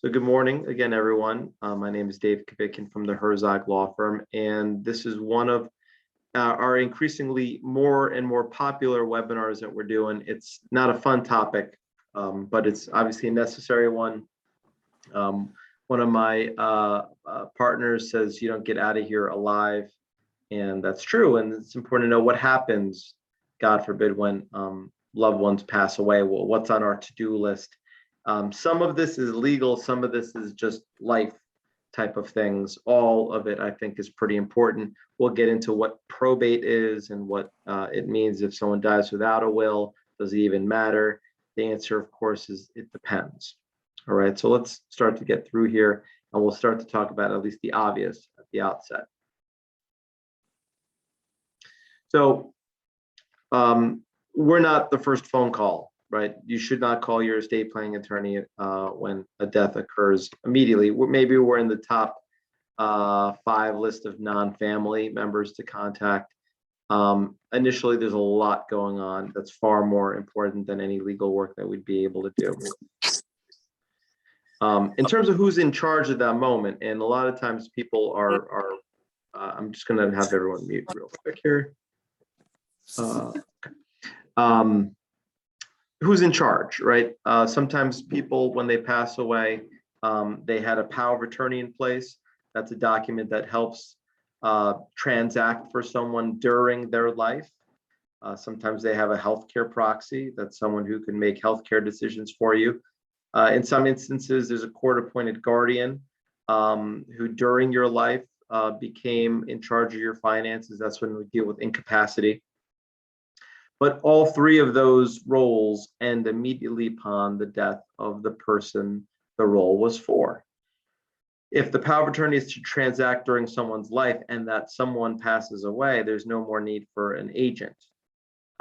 So good morning again, everyone. My name is Dave Kubikian from the Herzog Law Firm, and this is one of our increasingly more and more popular webinars that we're doing. It's not a fun topic, but it's obviously a necessary one. One of my partners says you don't get out of here alive, and that's true. And it's important to know what happens, God forbid, when loved ones pass away. Well, what's on our to-do list? Some of this is legal, some of this is just life type of things. All of it, I think, is pretty important. We'll get into what probate is and what it means if someone dies without a will. Does it even matter? The answer, of course, is it depends. All right, so let's start to get through here, and we'll start to talk about at least the obvious at the outset. So we're not the first phone call, right? You should not call your estate planning attorney when a death occurs immediately. Maybe we're in the top 5 list of non-family members to contact. Initially, there's a lot going on that's far more important than any legal work that we'd be able to do. In terms of who's in charge at that moment, and a lot of times people are I'm just going to have everyone mute real quick here. Who's in charge, right? Sometimes people, when they pass away, they had a power of attorney in place. That's a document that helps transact for someone during their life. Sometimes they have a healthcare proxy. That's someone who can make healthcare decisions for you. In some instances, there's a court-appointed guardian who, during your life, became in charge of your finances. That's when we deal with incapacity. But all 3 of those roles end immediately upon the death of the person the role was for. If the power of attorney is to transact during someone's life and that someone passes away, there's no more need for an agent.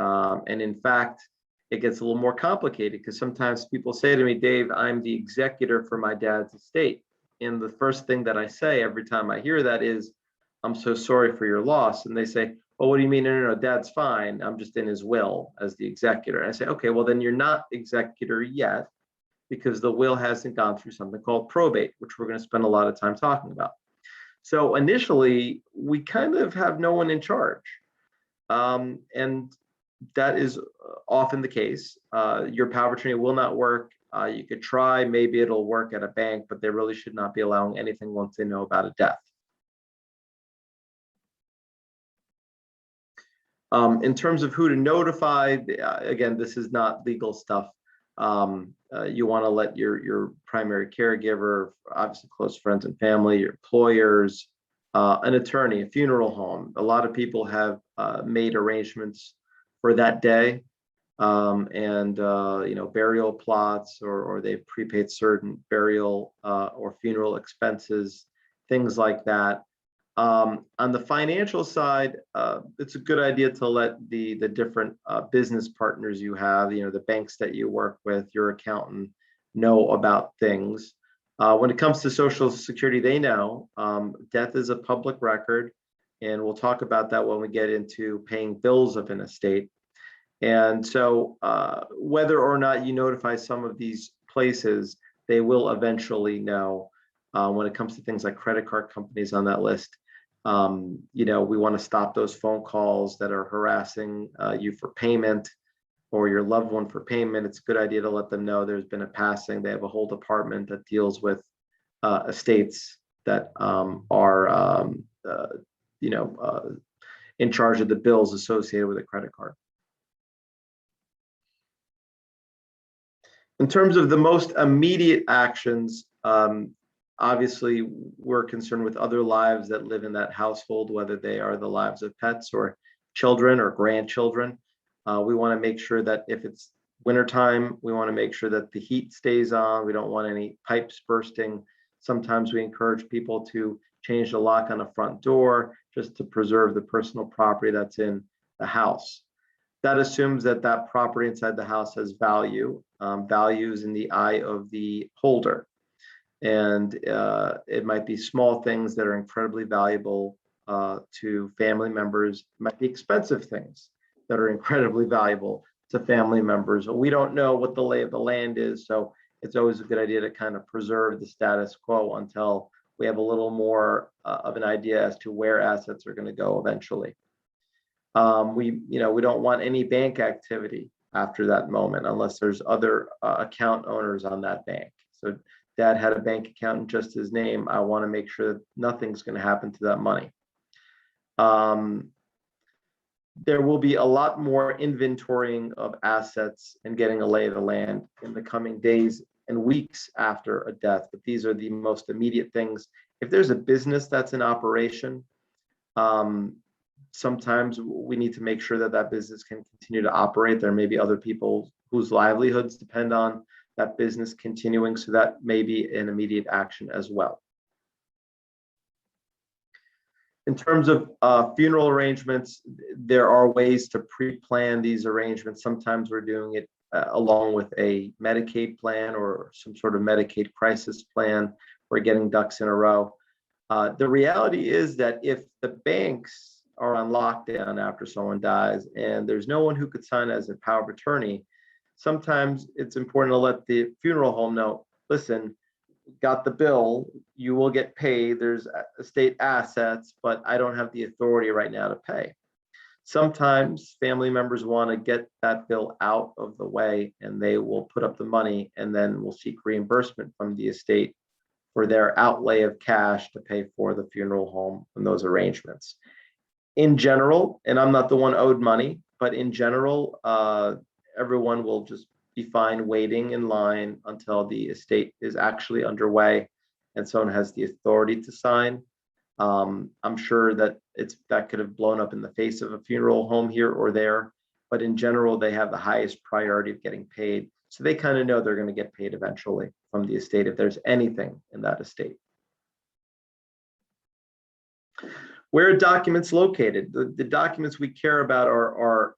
And in fact, it gets a little more complicated because sometimes people say to me, Dave, I'm the executor for my dad's estate. And the first thing that I say every time I hear that is, I'm so sorry for your loss. And they say, well, what do you mean? No, dad's fine. I'm just in his will as the executor. And I say, okay, well, then you're not executor yet because the will hasn't gone through something called probate, which we're going to spend a lot of time talking about. So initially, we kind of have no one in charge. And that is often the case. Your power of attorney will not work. You could try, maybe it'll work at a bank, but they really should not be allowing anything once they know about a death. In terms of who to notify, again, this is not legal stuff. You want to let your primary caregiver, obviously close friends and family, your employers, an attorney, a funeral home. A lot of people have made arrangements for that day, and burial plots, or they've prepaid certain burial or funeral expenses, things like that. On the financial side, it's a good idea to let the different business partners you have, the banks that you work with, your accountant, know about things. When it comes to Social Security, they know death is a public record, and we'll talk about that when we get into paying bills of an estate. And so whether or not you notify some of these places, they will eventually know. When it comes to things like credit card companies on that list, we want to stop those phone calls that are harassing you for payment or your loved one for payment. It's a good idea to let them know there's been a passing. They have a whole department that deals with estates that are in charge of the bills associated with a credit card. In terms of the most immediate actions, obviously, we're concerned with other lives that live in that household, whether they are the lives of pets or children or grandchildren. We want to make sure that if it's wintertime, we want to make sure that the heat stays on. We don't want any pipes bursting. Sometimes we encourage people to change the lock on the front door just to preserve the personal property that's in the house. That assumes that that property inside the house has value. Value is in the eye of the holder. And it might be small things that are incredibly valuable to family members. It might be expensive things that are incredibly valuable to family members. We don't know what the lay of the land is, so it's always a good idea to kind of preserve the status quo until we have a little more of an idea as to where assets are going to go eventually. We don't want any bank activity after that moment unless there's other account owners on that bank. So dad had a bank account in just his name. I want to make sure that nothing's going to happen to that money. There will be a lot more inventorying of assets and getting a lay of the land in the coming days and weeks after a death, but these are the most immediate things. If there's a business that's in operation, sometimes we need to make sure that that business can continue to operate. There may be other people whose livelihoods depend on that business continuing, so that may be an immediate action as well. In terms of funeral arrangements, there are ways to pre-plan these arrangements. Sometimes we're doing it along with a Medicaid plan or some sort of Medicaid crisis plan. We're getting ducks in a row. The reality is that if the banks are on lockdown after someone dies and there's no one who could sign as a power of attorney, sometimes it's important to let the funeral home know, listen, got the bill, you will get paid, there's estate assets, but I don't have the authority right now to pay. Sometimes family members want to get that bill out of the way and they will put up the money and then we'll seek reimbursement from the estate for their outlay of cash to pay for the funeral home and those arrangements. In general, and I'm not the one owed money, but in general, everyone will just be fine waiting in line until the estate is actually underway and someone has the authority to sign. I'm sure that that could have blown up in the face of a funeral home here or there, but in general, they have the highest priority of getting paid. So they kind of know they're going to get paid eventually from the estate if there's anything in that estate. Where are documents located? The documents we care about are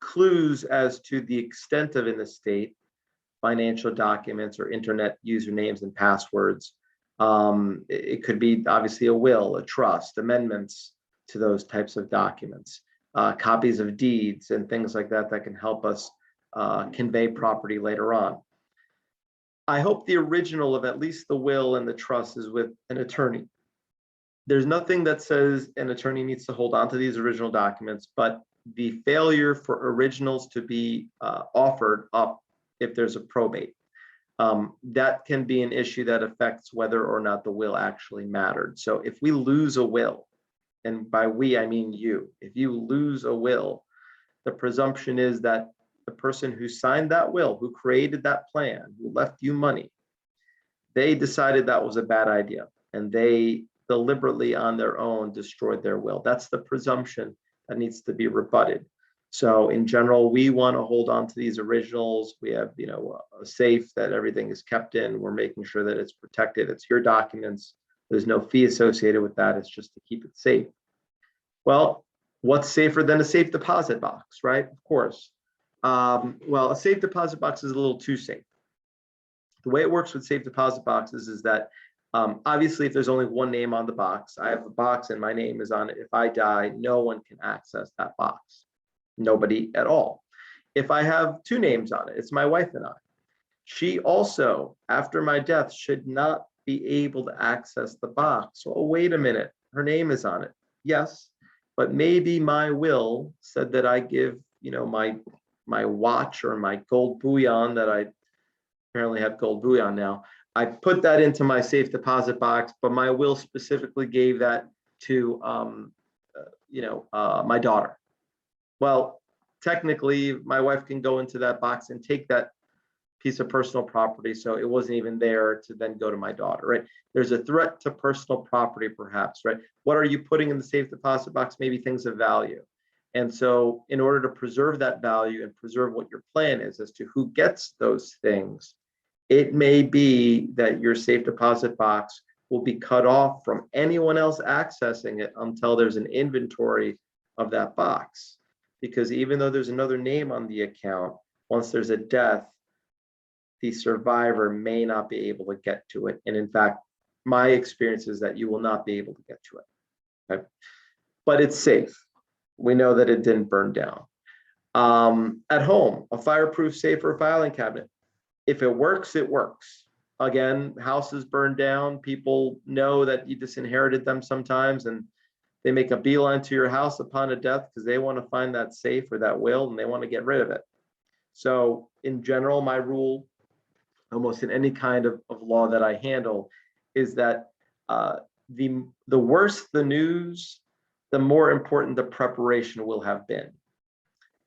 clues as to the extent of an estate, financial documents or internet usernames and passwords. It could be obviously a will, a trust, amendments to those types of documents, copies of deeds and things like that that can help us convey property later on. I hope the original of at least the will and the trust is with an attorney. There's nothing that says an attorney needs to hold on to these original documents, but the failure for originals to be offered up if there's a probate, that can be an issue that affects whether or not the will actually mattered. So if we lose a will, and by we, I mean you, if you lose a will, the presumption is that the person who signed that will, who created that plan, who left you money, they decided that was a bad idea and they deliberately on their own destroyed their will. That's the presumption that needs to be rebutted. So in general, we want to hold on to these originals. We have, a safe that everything is kept in. We're making sure that it's protected. It's your documents. There's no fee associated with that. It's just to keep it safe. Well, what's safer than a safe deposit box, right? Of course. Well, a safe deposit box is a little too safe. The way it works with safe deposit boxes is that obviously, if there's only one name on the box, I have a box and my name is on it. If I die, no one can access that box. Nobody at all. If I have two names on it, it's my wife and I. She also, after my death, should not be able to access the box. So, oh, wait a minute, her name is on it. Yes, but maybe my will said that I give, my watch or my gold bullion that I apparently have gold bullion now. I put that into my safe deposit box, but my will specifically gave that to, my daughter. Well, technically, my wife can go into that box and take that piece of personal property, so it wasn't even there to then go to my daughter, right? There's a threat to personal property, perhaps, right? What are you putting in the safe deposit box? Maybe things of value. And so in order to preserve that value and preserve what your plan is as to who gets those things, it may be that your safe deposit box will be cut off from anyone else accessing it until there's an inventory of that box. Because even though there's another name on the account, once there's a death, the survivor may not be able to get to it. And in fact, my experience is that you will not be able to get to it. Okay? But it's safe. We know that it didn't burn down. At home, a fireproof safe or filing cabinet. If it works, it works. Again, houses burn down. People know that you disinherited them sometimes, and they make a beeline to your house upon a death because they want to find that safe or that will, and they want to get rid of it. So in general, my rule, almost in any kind of law that I handle, is that the worse the news, the more important the preparation will have been.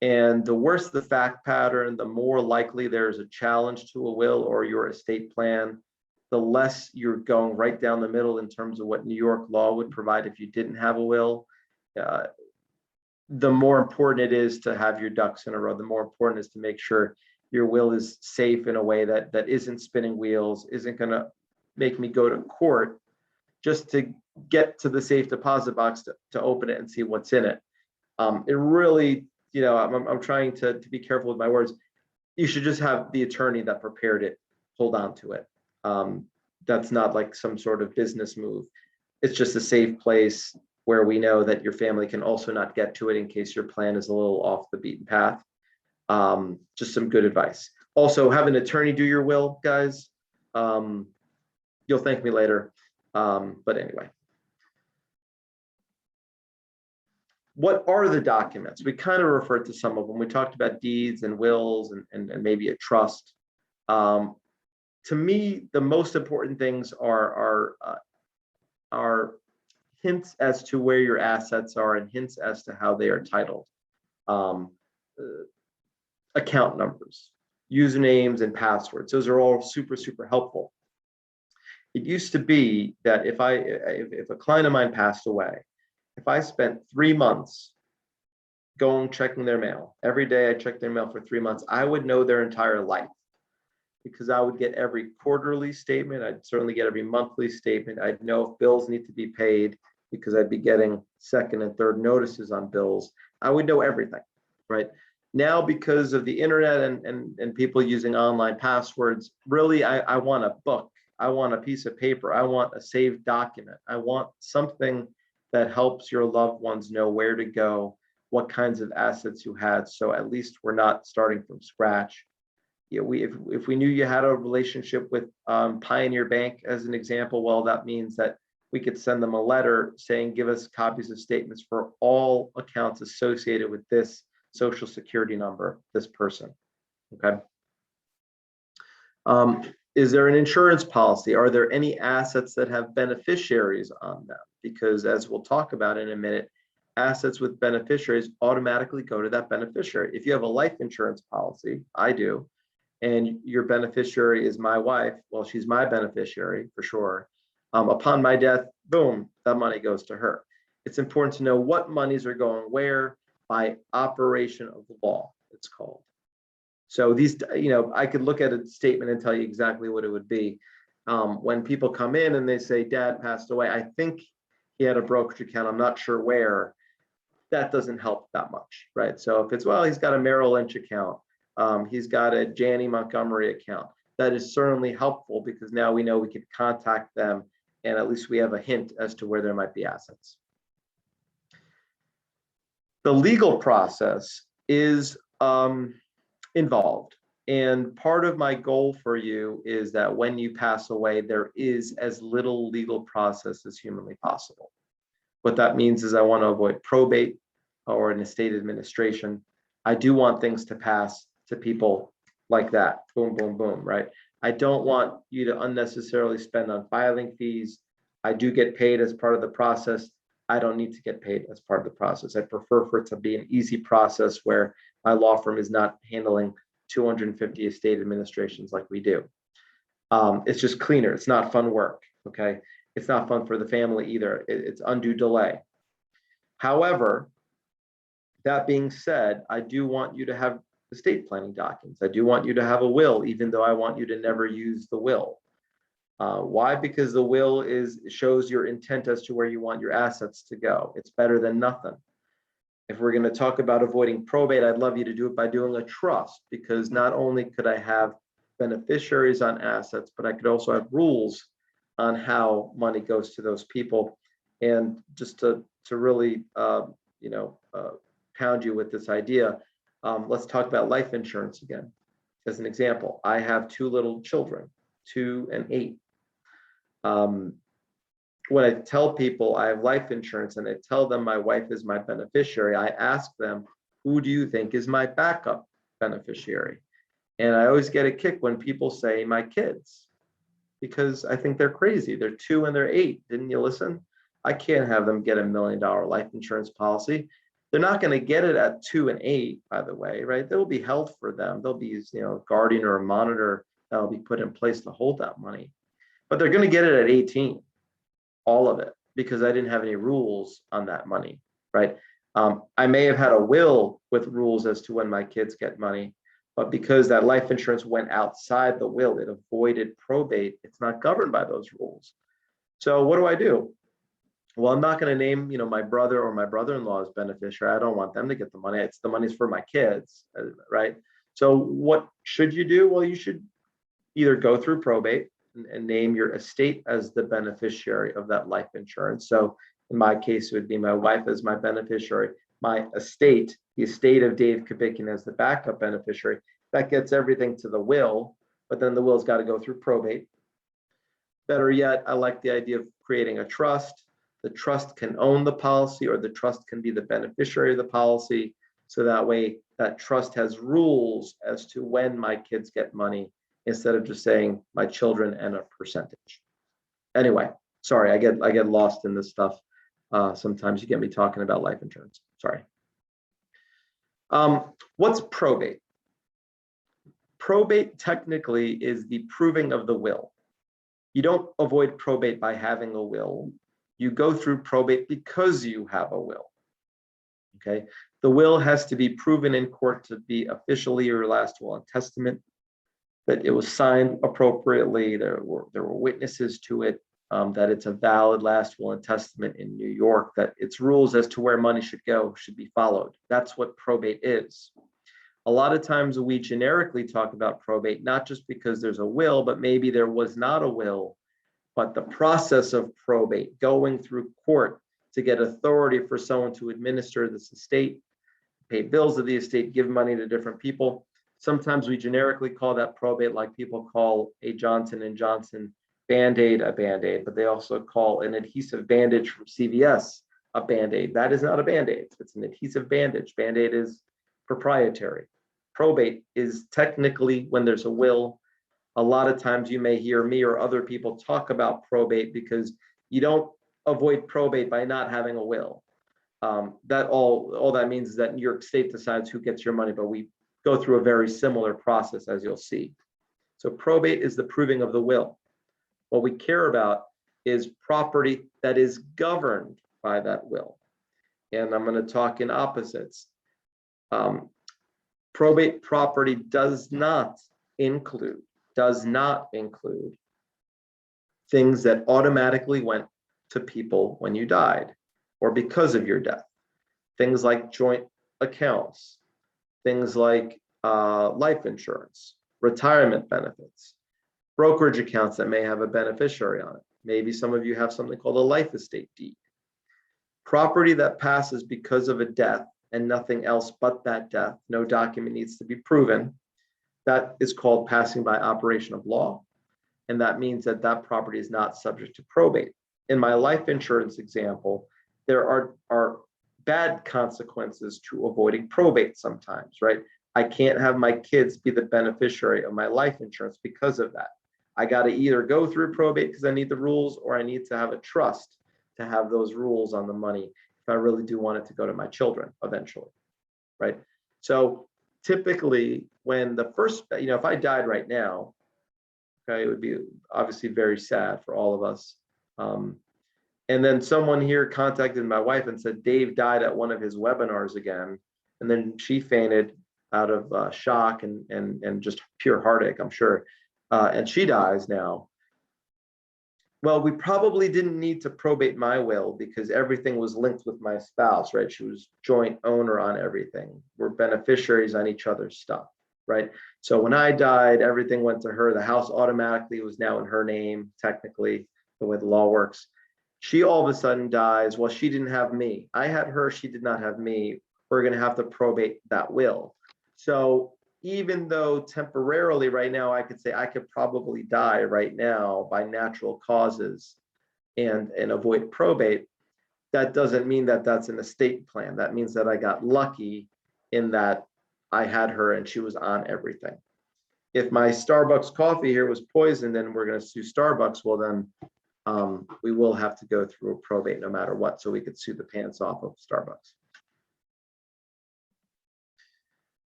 And the worse the fact pattern, the more likely there's a challenge to a will or your estate plan, the less you're going right down the middle in terms of what New York law would provide if you didn't have a will. The more important it is to have your ducks in a row, the more important it is to make sure your will is safe in a way that isn't spinning wheels, isn't going to make me go to court just to get to the safe deposit box to open it and see what's in it. It really, I'm trying to be careful with my words. You should just have the attorney that prepared it hold on to it. That's not like some sort of business move. It's just a safe place where we know that your family can also not get to it in case your plan is a little off the beaten path. Just some good advice. Also, have an attorney do your will, guys. You'll thank me later. But anyway. What are the documents? We kind of referred to some of them. We talked about deeds and wills and maybe a trust. To me, the most important things are hints as to where your assets are and hints as to how they are titled. Account numbers, usernames, and passwords. Those are all super, super helpful. It used to be that if a client of mine passed away, if I spent 3 months checking their mail, every day I checked their mail for 3 months, I would know their entire life because I would get every quarterly statement. I'd certainly get every monthly statement. I'd know if bills need to be paid because I'd be getting second and third notices on bills. I would know everything, right? Now, because of the internet and people using online passwords, really, I want a book. I want a piece of paper. I want a saved document. I want something that helps your loved ones know where to go, what kinds of assets you had. So at least we're not starting from scratch. If we knew you had a relationship with Pioneer Bank, as an example, well, that means that we could send them a letter saying, give us copies of statements for all accounts associated with this social security number, this person. Okay. Is there an insurance policy? Are there any assets that have beneficiaries on them? Because as we'll talk about in a minute, assets with beneficiaries automatically go to that beneficiary. If you have a life insurance policy, I do, and your beneficiary is my wife, well, she's my beneficiary for sure. Upon my death, boom, that money goes to her. It's important to know what monies are going where by operation of law, it's called. So these, I could look at a statement and tell you exactly what it would be. When people come in and they say, Dad passed away, I think he had a brokerage account, I'm not sure where, that doesn't help that much, right? So if it's, well, he's got a Merrill Lynch account, he's got a Janney Montgomery account, that is certainly helpful because now we know we can contact them and at least we have a hint as to where there might be assets. The legal process is involved. And part of my goal for you is that when you pass away, there is as little legal process as humanly possible. What that means is I want to avoid probate or an estate administration. I do want things to pass to people like that. Boom, boom, boom, right? I don't want you to unnecessarily spend on filing fees. I do get paid as part of the process. I don't need to get paid as part of the process. I prefer for it to be an easy process where my law firm is not handling 250 estate administrations like we do. It's just cleaner. It's not fun work, okay? It's not fun for the family either. It's undue delay. However, that being said, I do want you to have estate planning documents. I do want you to have a will, even though I want you to never use the will. Why? Because the will shows your intent as to where you want your assets to go. It's better than nothing. If we're going to talk about avoiding probate, I'd love you to do it by doing a trust, because not only could I have beneficiaries on assets, but I could also have rules on how money goes to those people. And just to really, pound you with this idea, let's talk about life insurance again. As an example, I have two little children, 2 and 8. When I tell people I have life insurance and I tell them my wife is my beneficiary, I ask them, who do you think is my backup beneficiary? And I always get a kick when people say my kids, because I think they're crazy. They're 2 and they're 8. Didn't you listen? I can't have them get $1 million life insurance policy. They're not going to get it at 2 and 8, by the way, right? There will be held for them. There'll be, a guardian or a monitor that will be put in place to hold that money. But they're going to get it at 18, all of it, because I didn't have any rules on that money, right? I may have had a will with rules as to when my kids get money, but because that life insurance went outside the will, it avoided probate, it's not governed by those rules. So what do? Well, I'm not going to name, my brother or my brother-in-law as beneficiary. I don't want them to get the money. The money's for my kids, right? So what should you do? Well, you should either go through probate and name your estate as the beneficiary of that life insurance. So in my case, it would be my wife as my beneficiary, my estate, the estate of Dave Kubikian as the backup beneficiary. That gets everything to the will, but then the will's got to go through probate. Better yet, I like the idea of creating a trust. The trust can own the policy, or the trust can be the beneficiary of the policy. So that way that trust has rules as to when my kids get money, instead of just saying my children and a percentage. Anyway, sorry, I get lost in this stuff. Sometimes you get me talking about life insurance. Sorry. What's probate? Probate technically is the proving of the will. You don't avoid probate by having a will. You go through probate because you have a will. Okay. The will has to be proven in court to be officially your last will and testament, that it was signed appropriately. There were witnesses to it, that it's a valid last will and testament in New York, that its rules as to where money should go should be followed. That's what probate is. A lot of times we generically talk about probate, not just because there's a will, but maybe there was not a will, but the process of probate, going through court to get authority for someone to administer this estate, pay bills of the estate, give money to different people. Sometimes we generically call that probate, like people call a Johnson & Johnson Band-Aid a Band-Aid, but they also call an adhesive bandage from CVS a Band-Aid. That is not a Band-Aid. It's an adhesive bandage. Band-Aid is proprietary. Probate is technically when there's a will. A lot of times you may hear me or other people talk about probate because you don't avoid probate by not having a will. That all that means is that New York State decides who gets your money, but we go through a very similar process, as you'll see. So probate is the proving of the will. What we care about is property that is governed by that will. And I'm going to talk in opposites. Probate property does not include things that automatically went to people when you died or because of your death. Things like joint accounts, things like life insurance, retirement benefits, brokerage accounts that may have a beneficiary on it. Maybe some of you have something called a life estate deed. Property that passes because of a death and nothing else but that death, no document needs to be proven. That is called passing by operation of law. And that means that that property is not subject to probate. In my life insurance example, there are bad consequences to avoiding probate sometimes, right? I can't have my kids be the beneficiary of my life insurance because of that. I got to either go through probate because I need the rules, or I need to have a trust to have those rules on the money if I really do want it to go to my children eventually, right? So typically when the first, if I died right now, okay, it would be obviously very sad for all of us. And then someone here contacted my wife and said, Dave died at one of his webinars again. And then she fainted out of shock and just pure heartache, I'm sure. And she dies now. Well, we probably didn't need to probate my will because everything was linked with my spouse, right? She was joint owner on everything. We're beneficiaries on each other's stuff, right? So when I died, everything went to her. The house automatically was now in her name, technically, the way the law works. She all of a sudden dies. Well, she didn't have me. I had her. She did not have me. We're going to have to probate that will. So even though temporarily right now I could say I could probably die right now by natural causes and avoid probate, that doesn't mean that that's an estate plan. That means that I got lucky in that I had her and she was on everything. If my Starbucks coffee here was poisoned and we're going to sue Starbucks, well then we will have to go through a probate no matter what, so we could sue the pants off of Starbucks.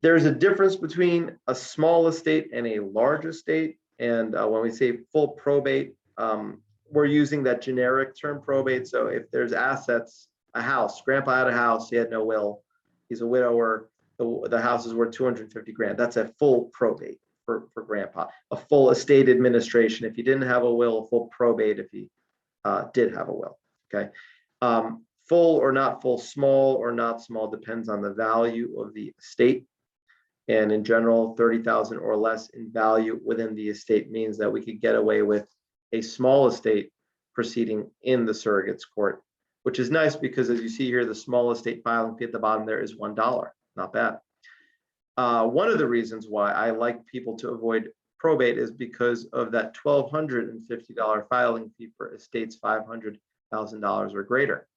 There's a difference between a small estate and a large estate. And when we say full probate, we're using that generic term probate. So if there's assets, a house, grandpa had a house, he had no will, he's a widower, the house is worth 250 grand. That's a full probate for grandpa. A full estate administration if he didn't have a will, a full probate if he did have a will. Okay. Full or not full, small or not small, depends on the value of the estate. And in general, 30,000 or less in value within the estate means that we could get away with a small estate proceeding in the surrogate's court, which is nice because as you see here, the small estate filing fee at the bottom there is $1. Not bad. One of the reasons why I like people to avoid probate is because of that $1,250 filing fee for estates $500,000 or greater.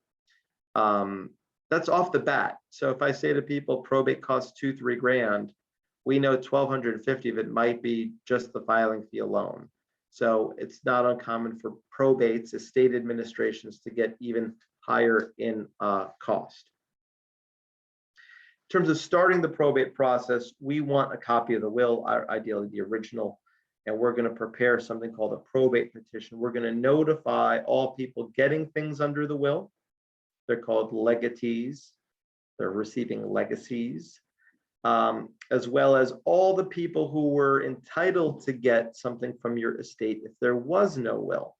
That's off the bat. So if I say to people probate costs $2-3 grand, we know 1,250 of it might be just the filing fee alone. So it's not uncommon for probates, estate administrations to get even higher in cost. In terms of starting the probate process, we want a copy of the will, ideally the original, and we're going to prepare something called a probate petition. We're going to notify all people getting things under the will. They're called legatees. They're receiving legacies, as well as all the people who were entitled to get something from your estate if there was no will.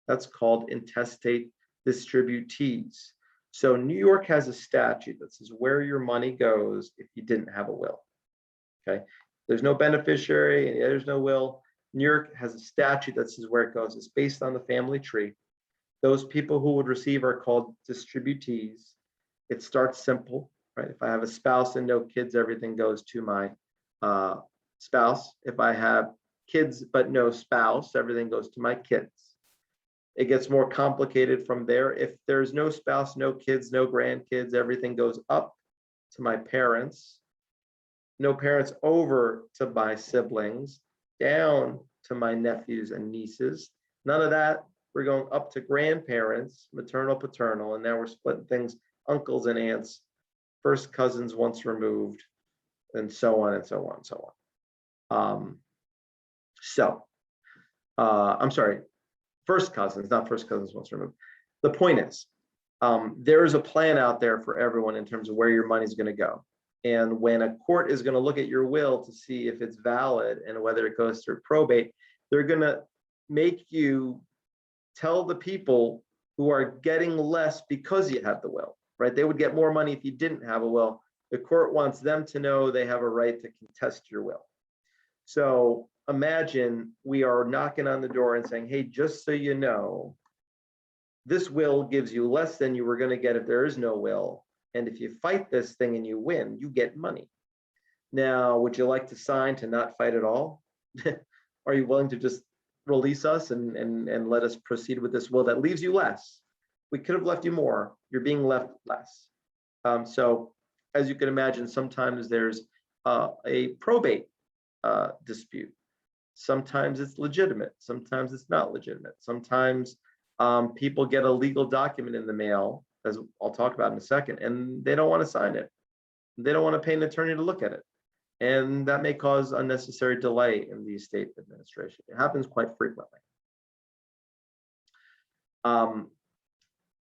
That's called intestate distributees. So New York has a statute that says where your money goes if you didn't have a will. Okay, there's no beneficiary and there's no will. New York has a statute that says where it goes. It's based on the family tree. Those people who would receive are called distributees. It starts simple, right? If I have a spouse and no kids, everything goes to my spouse. If I have kids but no spouse, everything goes to my kids. It gets more complicated from there. If there's no spouse, no kids, no grandkids, everything goes up to my parents. No parents, over to my siblings, down to my nephews and nieces. None of that. We're going up to grandparents, maternal, paternal, and now we're splitting things, uncles and aunts, first cousins once removed, and so on and so on and so on. I'm sorry, first cousins, not first cousins once removed. The point is, there is a plan out there for everyone in terms of where your money is going to go. And when a court is going to look at your will to see if it's valid and whether it goes through probate, they're going to make you tell the people who are getting less because you have the will, right? They would get more money if you didn't have a will. The court wants them to know they have a right to contest your will. So imagine we are knocking on the door and saying, hey, just so you know, this will gives you less than you were going to get if there is no will. And if you fight this thing and you win, you get money. Now, would you like to sign to not fight at all? Are you willing to just release us and let us proceed with this will that leaves you less? We could have left you more. You're being left less. So as you can imagine, sometimes there's a probate dispute. Sometimes it's legitimate. Sometimes it's not legitimate. Sometimes people get a legal document in the mail, as I'll talk about in a second, and they don't want to sign it. They don't want to pay an attorney to look at it. And that may cause unnecessary delay in the estate administration. It happens quite frequently.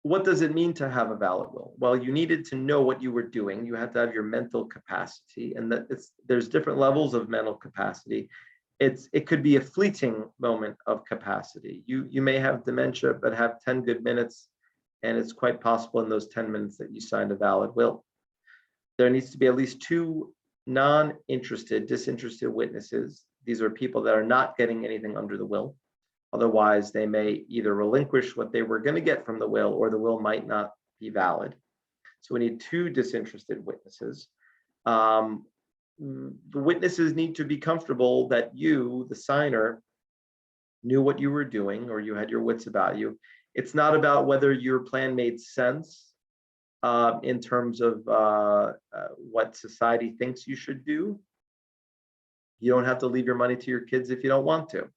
What does it mean to have a valid will? Well, you needed to know what you were doing. You had to have your mental capacity, and there's different levels of mental capacity. It could be a fleeting moment of capacity. You may have dementia, but have 10 good minutes, and it's quite possible in those 10 minutes that you signed a valid will. There needs to be at least 2 disinterested witnesses. These are people that are not getting anything under the will. Otherwise, they may either relinquish what they were going to get from the will, or the will might not be valid. So we need 2 disinterested witnesses. the witnesses need to be comfortable that you, the signer, knew what you were doing or you had your wits about you. It's not about whether your plan made sense in terms of what society thinks you should do. You don't have to leave your money to your kids if you don't want to.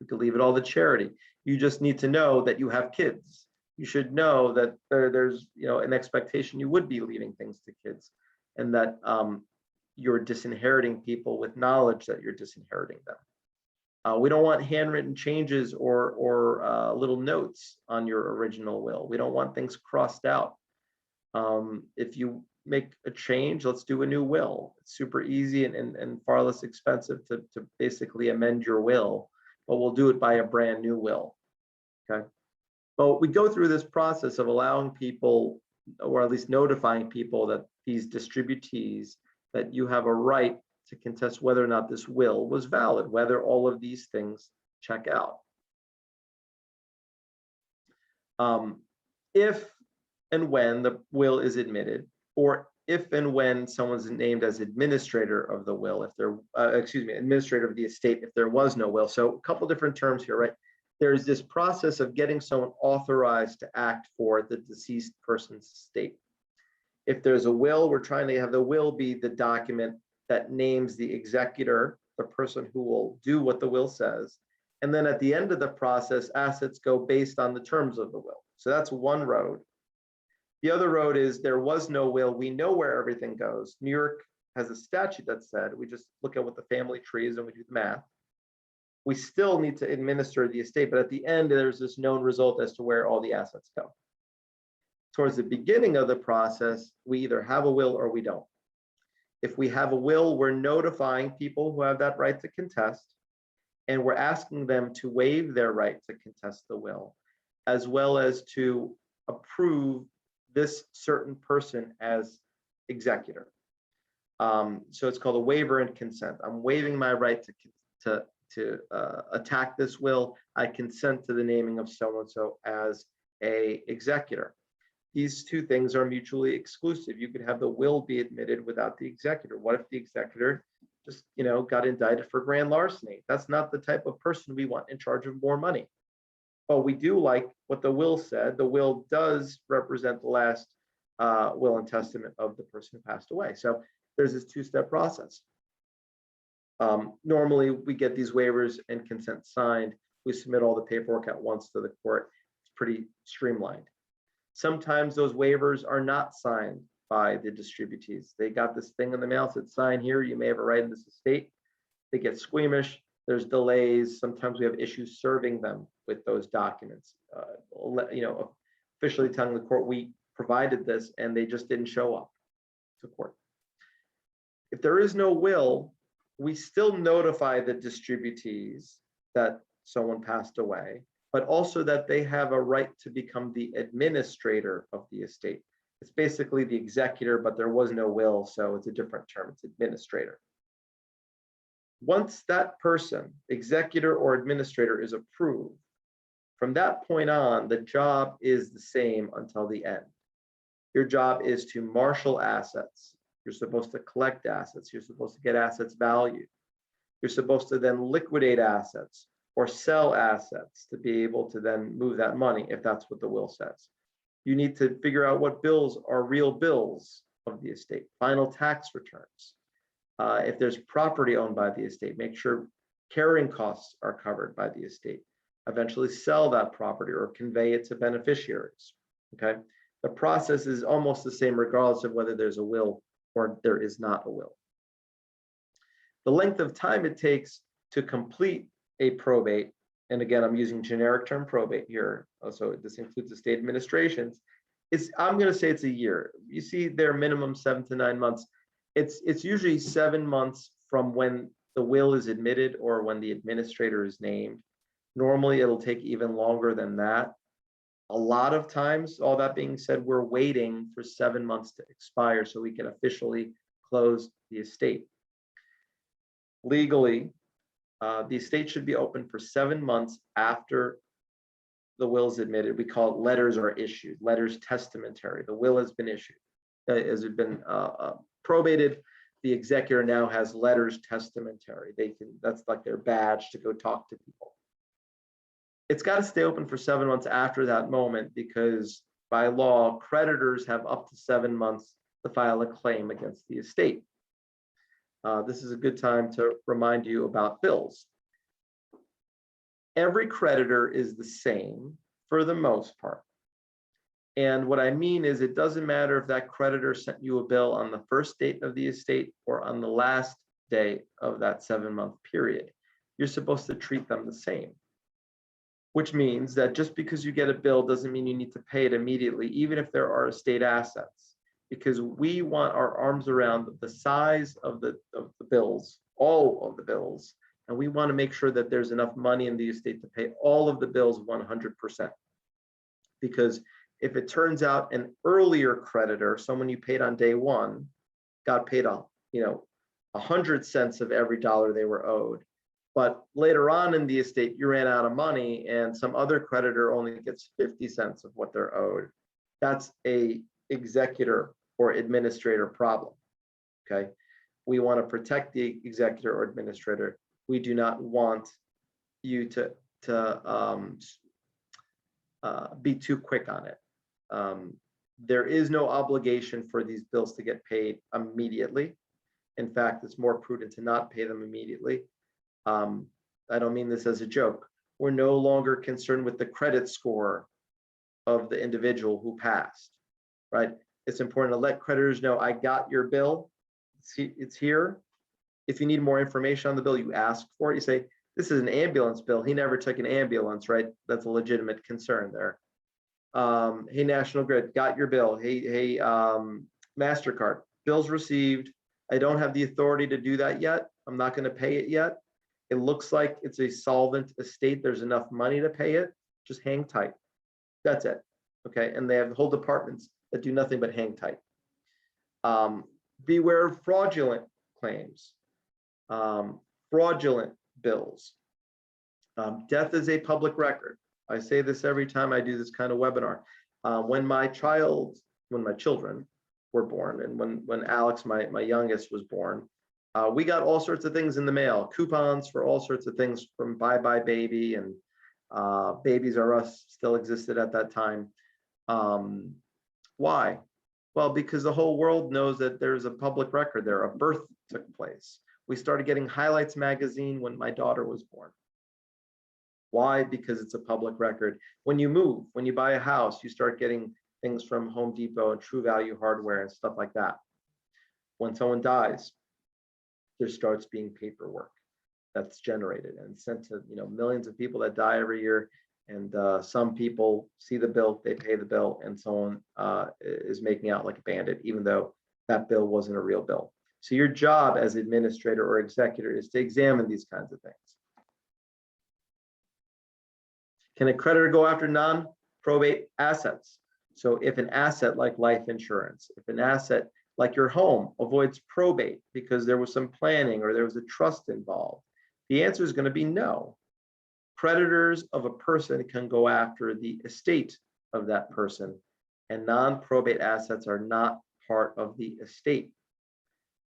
You can leave it all to charity. You just need to know that you have kids. You should know that there's an expectation you would be leaving things to kids, and that you're disinheriting people with knowledge that you're disinheriting them. We don't want handwritten changes or little notes on your original will. We don't want things crossed out. If you make a change, let's do a new will. It's super easy and far less expensive to basically amend your will, but we'll do it by a brand new will. Okay. But we go through this process of allowing people, or at least notifying people, that these distributees, that you have a right to contest whether or not this will was valid, whether all of these things check out. If and when the will is admitted, or if and when someone's named as administrator of the will, if they're, administrator of the estate, if there was no will. So a couple different terms here, right? There's this process of getting someone authorized to act for the deceased person's estate. If there's a will, we're trying to have the will be the document that names the executor, the person who will do what the will says. And then at the end of the process, assets go based on the terms of the will. So that's one road. The other road is there was no will. We know where everything goes. New York has a statute that said we just look at what the family tree is and we do the math. We still need to administer the estate, but at the end, there's this known result as to where all the assets go. Towards the beginning of the process, we either have a will or we don't. If we have a will, we're notifying people who have that right to contest, and we're asking them to waive their right to contest the will, as well as to approve this certain person as executor. So it's called a waiver and consent. I'm waiving my right to attack this will. I consent to the naming of so-and-so as a executor. These two things are mutually exclusive. You could have the will be admitted without the executor. What if the executor just, got indicted for grand larceny? That's not the type of person we want in charge of more money. But we do like what the will said. The will does represent the last will and testament of the person who passed away. So there's this two-step process. Normally, we get these waivers and consent signed. We submit all the paperwork at once to the court. It's pretty streamlined. Sometimes those waivers are not signed by the distributees. They got this thing in the mail, said sign here, you may have a right in this estate. They get squeamish. There's delays. Sometimes we have issues serving them with those documents. Officially telling the court we provided this and they just didn't show up to court. If there is no will, we still notify the distributees that someone passed away, but also that they have a right to become the administrator of the estate. It's basically the executor, but there was no will, so it's a different term. It's administrator. Once that person, executor or administrator, is approved, from that point on, the job is the same until the end. Your job is to marshal assets. You're supposed to collect assets. You're supposed to get assets valued. You're supposed to then liquidate assets or sell assets to be able to then move that money if that's what the will says. You need to figure out what bills are real bills of the estate, final tax returns. If there's property owned by the estate, make sure carrying costs are covered by the estate. Eventually sell that property or convey it to beneficiaries. Okay, the process is almost the same regardless of whether there's a will or there is not a will. The length of time it takes to complete a probate, and again, I'm using generic term probate here, so this includes estate administrations, I'm going to say it's a year. You see their minimum 7 to 9 months. It's usually 7 months from when the will is admitted or when the administrator is named. Normally, it'll take even longer than that. A lot of times, all that being said, we're waiting for 7 months to expire so we can officially close the estate. Legally, the estate should be open for 7 months after the will is admitted. We call it letters are issued, letters testamentary. The will has been issued, has been probated. the executor now has letters testamentary. That's like their badge to go talk to people. It's got to stay open for 7 months after that moment, because by law, creditors have up to 7 months to file a claim against the estate. This is a good time to remind you about bills. Every creditor is the same for the most part. And what I mean is, it doesn't matter if that creditor sent you a bill on the first date of the estate or on the last day of that 7-month period. You're supposed to treat them the same, which means that just because you get a bill doesn't mean you need to pay it immediately, even if there are estate assets, because we want our arms around the size of the bills, all of the bills, and we want to make sure that there's enough money in the estate to pay all of the bills 100%. Because if it turns out an earlier creditor, someone you paid on day one, got paid 100 cents of every dollar they were owed, but later on in the estate you ran out of money and some other creditor only gets 50 cents of what they're owed, that's a executor or administrator problem. Okay, we want to protect the executor or administrator. We do not want you to be too quick on it. There is no obligation for these bills to get paid immediately. In fact, it's more prudent to not pay them immediately. I don't mean this as a joke. We're no longer concerned with the credit score of the individual who passed, right? It's important to let creditors know, I got your bill, it's here. If you need more information on the bill, you ask for it. You say, this is an ambulance bill. He never took an ambulance, right? That's a legitimate concern there. Hey, National Grid, got your bill. Hey, MasterCard, bills received. I don't have the authority to do that yet. I'm not going to pay it yet. It looks like it's a solvent estate. There's enough money to pay it. Just hang tight. That's it. Okay. And they have whole departments that do nothing but hang tight. Beware of fraudulent claims, fraudulent bills. Death is a public record. I say this every time I do this kind of webinar. When my children were born, and when Alex, my youngest, was born, we got all sorts of things in the mail, coupons for all sorts of things from Bye Bye Baby, and Babies R Us still existed at that time. Why? Well, because the whole world knows that there's a public record there. A birth took place. We started getting Highlights magazine when my daughter was born. Why? Because it's a public record. When you move, when you buy a house, you start getting things from Home Depot and True Value Hardware and stuff like that. When someone dies, there starts being paperwork that's generated and sent to millions of people that die every year. And some people see the bill, they pay the bill, and someone is making out like a bandit, even though that bill wasn't a real bill. So your job as administrator or executor is to examine these kinds of things. Can a creditor go after non-probate assets? So if an asset like life insurance, if an asset like your home avoids probate because there was some planning or there was a trust involved, the answer is going to be no. Creditors of a person can go after the estate of that person, and non-probate assets are not part of the estate.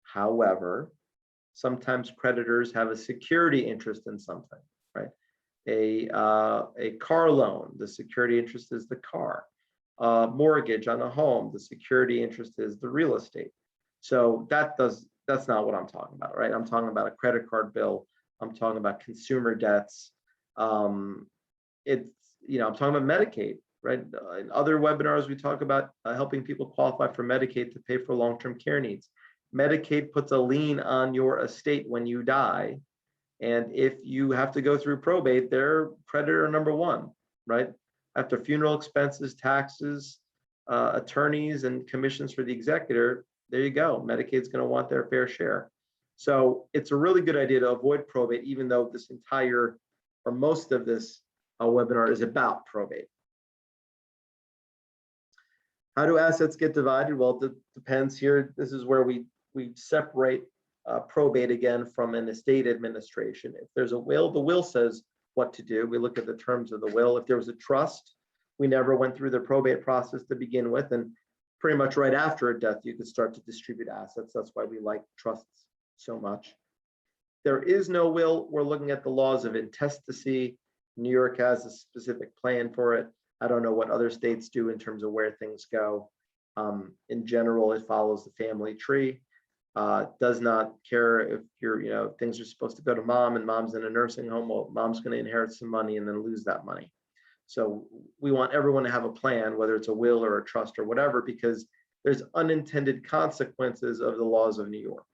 However, sometimes creditors have a security interest in something, right? A car loan, the security interest is the car. Mortgage on a home, the security interest is the real estate. So that's not what I'm talking about, right? I'm talking about a credit card bill. I'm talking about consumer debts. I'm talking about Medicaid, right? In other webinars, we talk about helping people qualify for Medicaid to pay for long-term care needs. Medicaid puts a lien on your estate when you die. And if you have to go through probate, they're creditor number one, right? After funeral expenses, taxes, attorneys, and commissions for the executor, there you go. Medicaid's going to want their fair share. So it's a really good idea to avoid probate, even though this entire or most of this webinar is about probate. How do assets get divided? Well, it depends here. This is where we separate probate again from an estate administration. If there's a will, the will says what to do. We look at the terms of the will. If there was a trust, we never went through the probate process to begin with, and pretty much right after a death, you could start to distribute assets. That's why we like trusts so much. There is no will. We're looking at the laws of intestacy. New York has a specific plan for it. I don't know what other states do in terms of where things go. In general, it follows the family tree. Does not care if things are supposed to go to mom and mom's in a nursing home. Well, mom's going to inherit some money and then lose that money. So we want everyone to have a plan, whether it's a will or a trust or whatever, because there's unintended consequences of the laws of New York.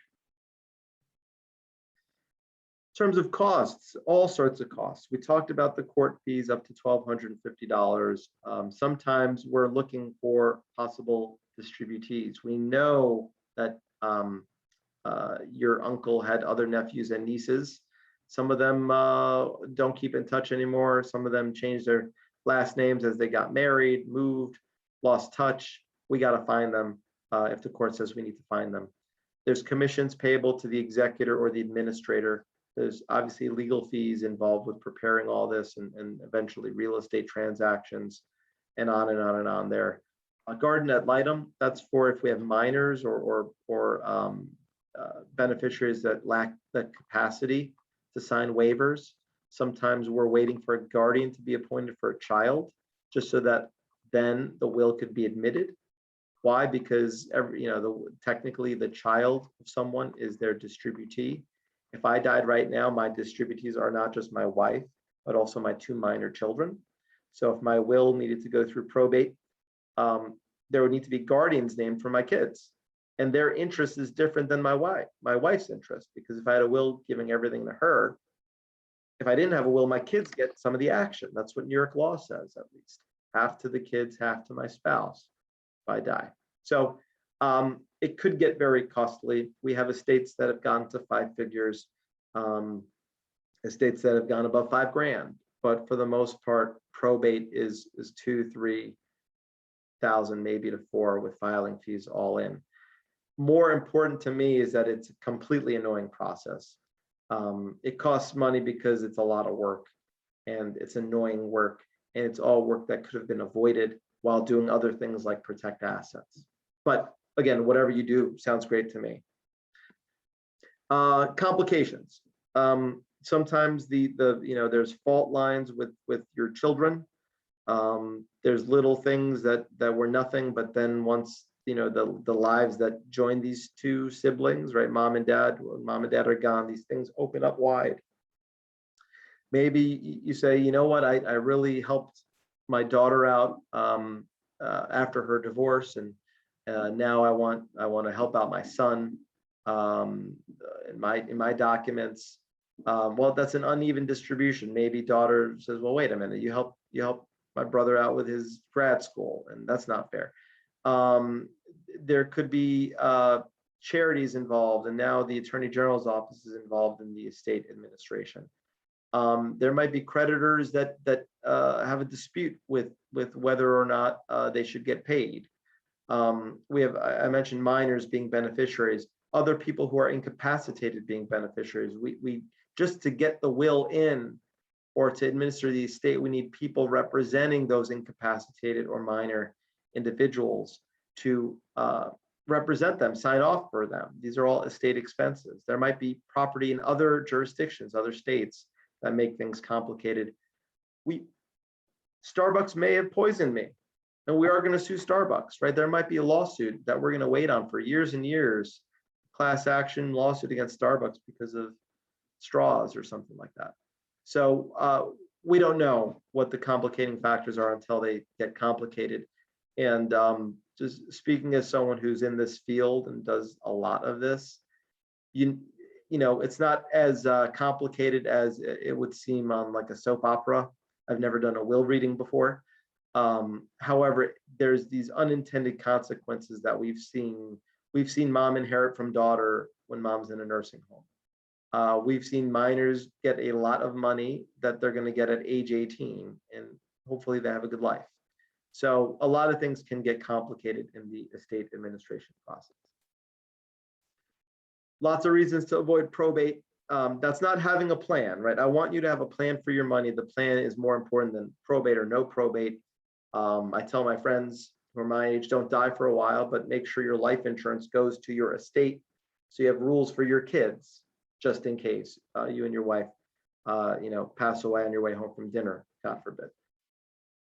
In terms of costs, all sorts of costs. We talked about the court fees up to $1,250. Sometimes we're looking for possible distributees. We know that your uncle had other nephews and nieces. Some of them don't keep in touch anymore. Some of them changed their last names as they got married, moved, lost touch. We got to find them if the court says we need to find them. There's commissions payable to the executor or the administrator. There's obviously legal fees involved with preparing all this and eventually real estate transactions and on and on and on there. A garden ad litem, that's for if we have minors or beneficiaries that lack the capacity to sign waivers. Sometimes we're waiting for a guardian to be appointed for a child, just so that then the will could be admitted. Why? Because technically the child of someone is their distributee. If I died right now, my distributees are not just my wife, but also my 2 minor children. So if my will needed to go through probate, there would need to be guardians named for my kids. And their interest is different than my wife's interest, because if I had a will giving everything to her, if I didn't have a will, my kids get some of the action. That's what New York law says, at least. Half to the kids, half to my spouse if I die. So it could get very costly. We have estates that have gone to 5 figures, estates that have gone above 5 grand. But for the most part, probate is 2,000, 3,000, maybe to 4 with filing fees all in. More important to me is that it's a completely annoying process. It costs money because it's a lot of work and it's annoying work, and it's all work that could have been avoided while doing other things like protect assets. But again, whatever you do sounds great to me. Complications. Sometimes there's fault lines with your children. There's little things that were nothing, but then once the lives that join these 2 siblings, right? Mom and dad are gone. These things open up wide. Maybe you say, you know what, I really helped my daughter out after her divorce, and now I want to help out my son in my documents. Well, that's an uneven distribution. Maybe daughter says, well, wait a minute, you help my brother out with his grad school, and that's not fair. There could be charities involved, and now the Attorney General's office is involved in the estate administration. There might be creditors that have a dispute with whether or not they should get paid. I mentioned minors being beneficiaries, other people who are incapacitated being beneficiaries. We just to get the will in or to administer the estate, we need people representing those incapacitated or minor individuals to represent them, sign off for them. These are all estate expenses. There might be property in other jurisdictions, other states, that make things complicated. Starbucks may have poisoned me, and we are going to sue Starbucks, right? There might be a lawsuit that we're going to wait on for years and years, class action lawsuit against Starbucks because of straws or something like that. So we don't know what the complicating factors are until they get complicated. And just speaking as someone who's in this field and does a lot of this, it's not as complicated as it would seem on like a soap opera. I've never done a will reading before. However, there's these unintended consequences that we've seen. We've seen mom inherit from daughter when mom's in a nursing home. We've seen minors get a lot of money that they're going to get at age 18, and hopefully they have a good life. So a lot of things can get complicated in the estate administration process. Lots of reasons to avoid probate. That's not having a plan, right? I want you to have a plan for your money. The plan is more important than probate or no probate. I tell my friends, who are my age don't die for a while, but make sure your life insurance goes to your estate. So you have rules for your kids, just in case you and your wife, pass away on your way home from dinner, God forbid.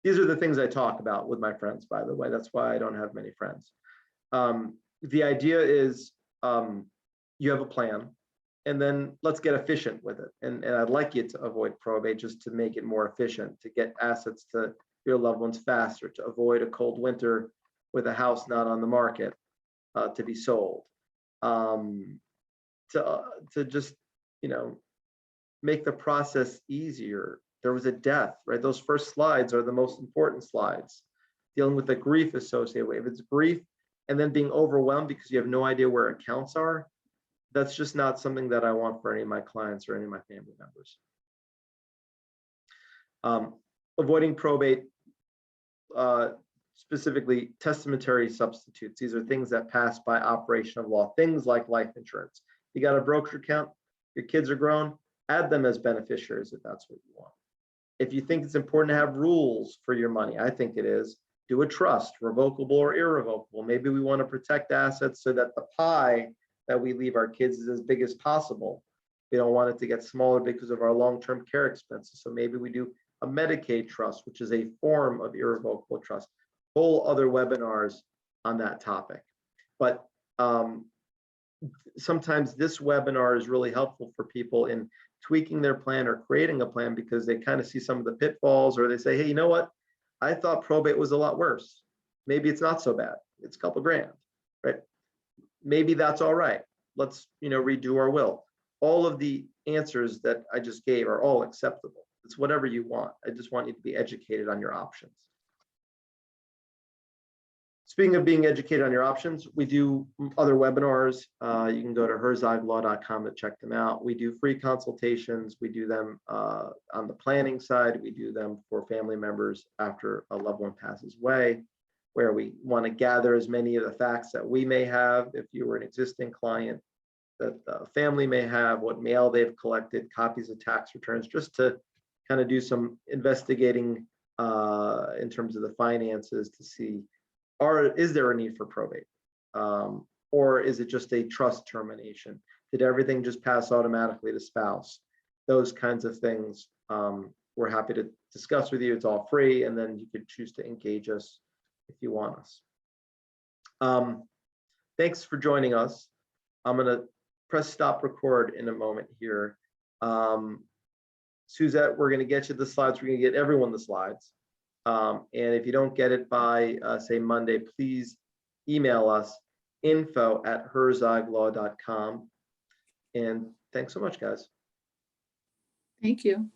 These are the things I talk about with my friends, by the way. That's why I don't have many friends. The idea is you have a plan, and then let's get efficient with it. And I'd like you to avoid probate just to make it more efficient, to get assets to your loved ones faster, to avoid a cold winter with a house not on the market to be sold, to just, make the process easier. There was a death, right? Those first slides are the most important slides, dealing with the grief associated with it. If it's grief and then being overwhelmed because you have no idea where accounts are, that's just not something that I want for any of my clients or any of my family members. Avoiding probate, specifically testamentary substitutes. These are things that pass by operation of law, things like life insurance. You got a brokerage account, your kids are grown, add them as beneficiaries if that's what you want. If you think it's important to have rules for your money, I think it is, do a trust, revocable or irrevocable. Maybe we want to protect assets so that the pie that we leave our kids is as big as possible. We don't want it to get smaller because of our long-term care expenses. So maybe we do a Medicaid trust, which is a form of irrevocable trust. Whole other webinars on that topic. But sometimes this webinar is really helpful for people in tweaking their plan or creating a plan, because they kind of see some of the pitfalls, or they say, hey, you know what? I thought probate was a lot worse. Maybe it's not so bad. It's a couple grand, right? Maybe that's all right. Let's, redo our will. All of the answers that I just gave are all acceptable. It's whatever you want. I just want you to be educated on your options. Speaking of being educated on your options, we do other webinars. You can go to herzoglaw.com to check them out. We do free consultations. We do them on the planning side. We do them for family members after a loved one passes away, where we want to gather as many of the facts that we may have, if you were an existing client, that the family may have, what mail they've collected, copies of tax returns, just to kind of do some investigating in terms of the finances to see, is there a need for probate? Or is it just a trust termination? Did everything just pass automatically to spouse? Those kinds of things we're happy to discuss with you. It's all free, and then you could choose to engage us if you want us. Thanks for joining us. I'm going to press stop record in a moment here. Suzette, we're going to get you the slides. We're going to get everyone the slides. And if you don't get it by, say, Monday, please email us, info@herzoglaw.com. And thanks so much, guys. Thank you.